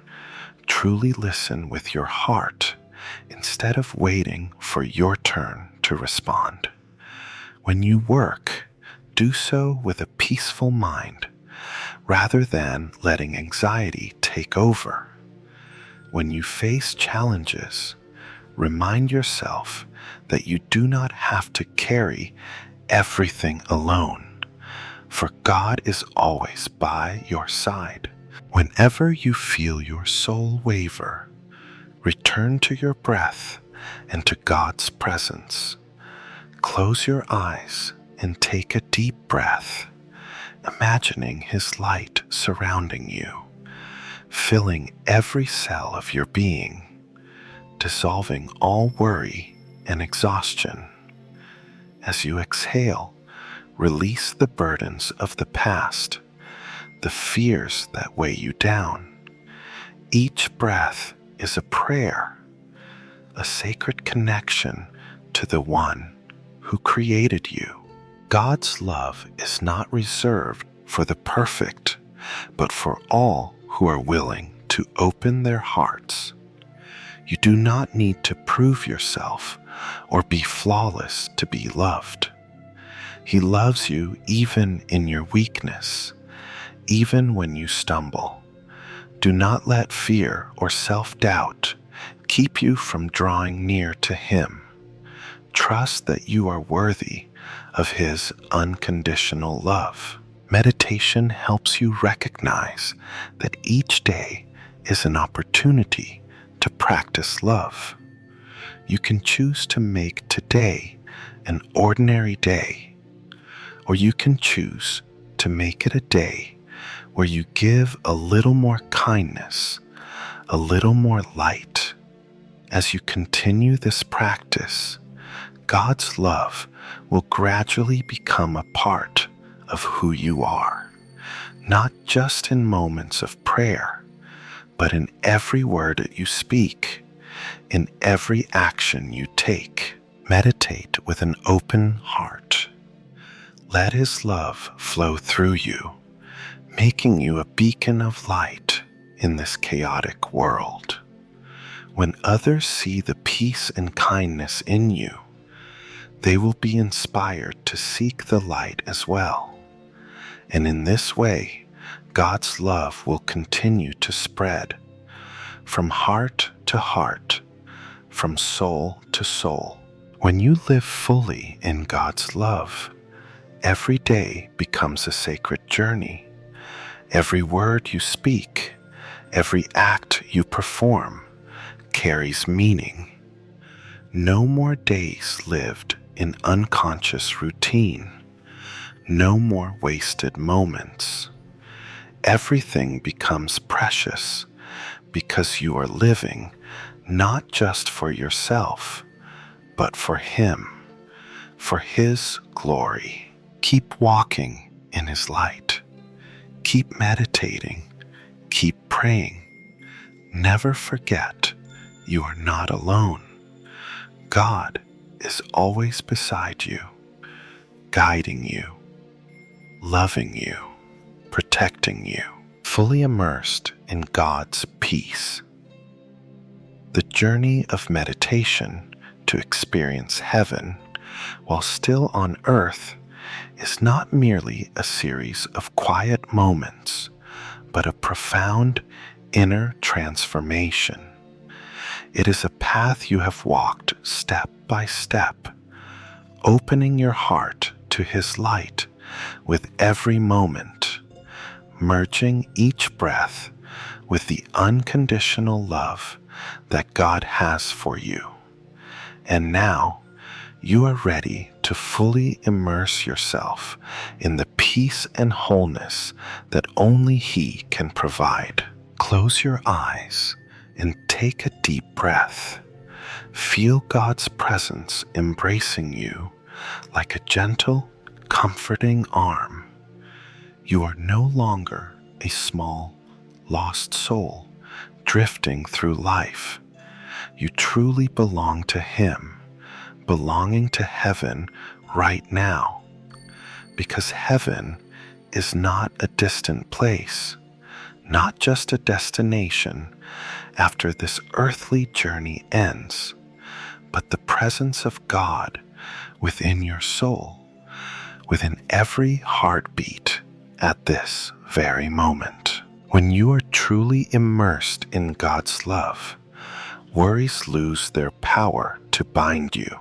truly listen with your heart instead of waiting for your turn to respond. When you work, do so with a peaceful mind, rather than letting anxiety take over. When you face challenges, remind yourself that you do not have to carry everything alone, for God is always by your side. Whenever you feel your soul waver, return to your breath and to God's presence. Close your eyes and take a deep breath, imagining His light surrounding you, filling every cell of your being, dissolving all worry and exhaustion. As you exhale, release the burdens of the past, the fears that weigh you down. Each breath is a prayer, a sacred connection to the One who created you. God's love is not reserved for the perfect, but for all who are willing to open their hearts. You do not need to prove yourself or be flawless to be loved. He loves you even in your weakness, even when you stumble. Do not let fear or self-doubt keep you from drawing near to Him. Trust that you are worthy of His unconditional love. Meditation helps you recognize that each day is an opportunity to practice love. You can choose to make today an ordinary day, or you can choose to make it a day where you give a little more kindness, a little more light. As you continue this practice, God's love will gradually become a part of who you are, not just in moments of prayer, but in every word that you speak, in every action you take. Meditate with an open heart. Let His love flow through you, making you a beacon of light in this chaotic world. When others see the peace and kindness in you, they will be inspired to seek the light as well. And in this way, God's love will continue to spread from heart to heart, from soul to soul. When you live fully in God's love, every day becomes a sacred journey. Every word you speak, every act you perform carries meaning. No more days lived in unconscious routine. No more wasted moments. Everything becomes precious because you are living not just for yourself, but for Him, for His glory. Keep walking in His light. Keep meditating. Keep praying. Never forget you are not alone. God is always beside you, guiding you, loving you, protecting you, fully immersed in God's peace. The journey of meditation to experience heaven while still on earth is not merely a series of quiet moments, but a profound inner transformation. It is a path you have walked step by step, opening your heart to His light with every moment, merging each breath with the unconditional love that God has for you. And now, you are ready to fully immerse yourself in the peace and wholeness that only He can provide. Close your eyes and take a deep breath. Feel God's presence embracing you like a gentle, comforting arm. You are no longer a small, lost soul drifting through life. You truly belong to Him, belonging to heaven right now. Because heaven is not a distant place, not just a destination after this earthly journey ends, but the presence of God within your soul, within every heartbeat at this very moment. When you are truly immersed in God's love, worries lose their power to bind you.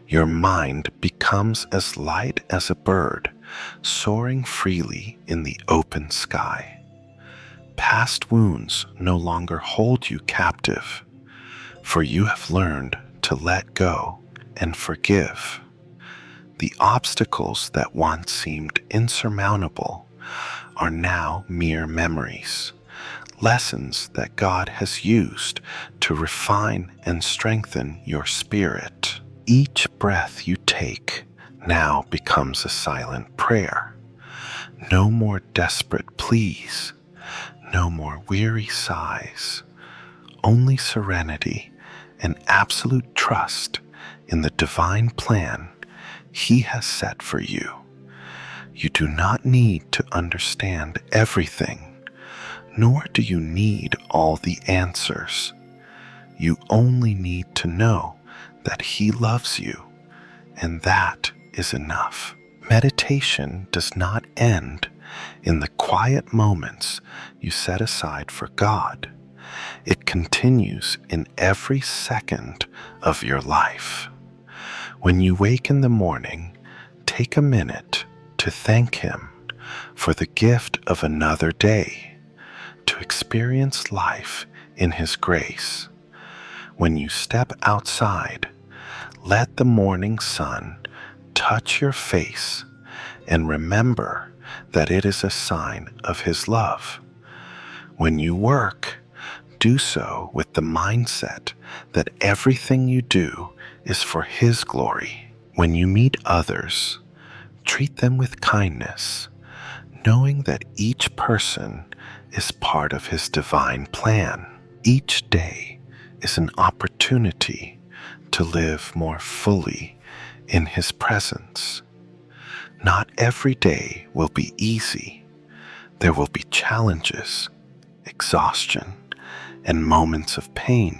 Your mind becomes as light as a bird soaring freely in the open sky. Past wounds no longer hold you captive, for you have learned to let go and forgive. The obstacles that once seemed insurmountable are now mere memories, lessons that God has used to refine and strengthen your spirit. Each breath you take now becomes a silent prayer. No more desperate pleas, no more weary sighs, only serenity and absolute trust in the divine plan He has set for you. You do not need to understand everything, nor do you need all the answers. You only need to know that He loves you, and that is enough. Meditation does not end in the quiet moments you set aside for God. It continues in every second of your life. When you wake in the morning, take a minute to thank Him for the gift of another day, to experience life in His grace. When you step outside, let the morning sun touch your face and remember that it is a sign of His love. When you work, do so with the mindset that everything you do is for His glory. When you meet others, treat them with kindness, knowing that each person is part of His divine plan. Each day is an opportunity to live more fully in His presence. Not every day will be easy. There will be challenges, exhaustion, and moments of pain.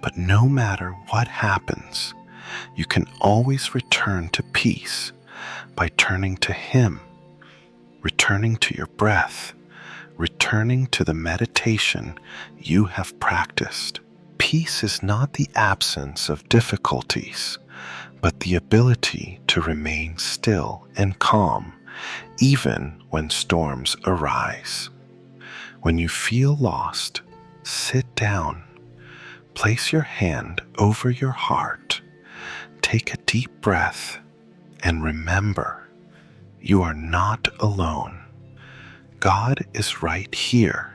But no matter what happens, you can always return to peace by turning to Him, returning to your breath, returning to the meditation you have practiced. Peace is not the absence of difficulties, but the ability to remain still and calm, even when storms arise. When you feel lost, sit down, place your hand over your heart, take a deep breath, and remember, you are not alone. God is right here,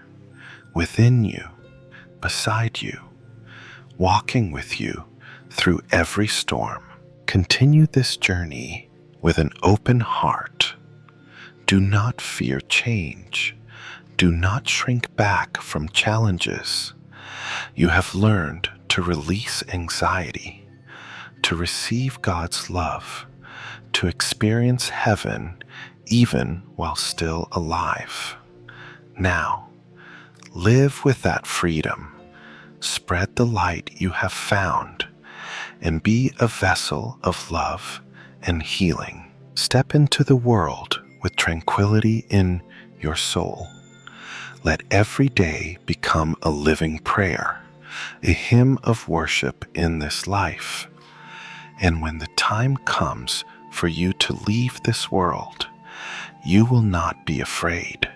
within you, beside you, walking with you through every storm. Continue this journey with an open heart. Do not fear change. Do not shrink back from challenges. You have learned to release anxiety, to receive God's love, to experience heaven even while still alive. Now, live with that freedom. Spread the light you have found and be a vessel of love and healing. Step into the world with tranquility in your soul. Let every day become a living prayer, a hymn of worship in this life. And when the time comes for you to leave this world, you will not be afraid,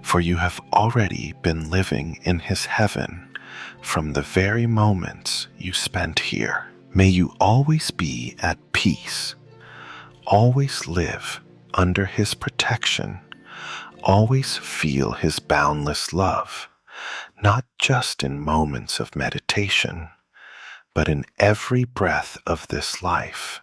for you have already been living in His heaven from the very moments you spent here. May you always be at peace, always live under His protection, always feel His boundless love, not just in moments of meditation, but in every breath of this life.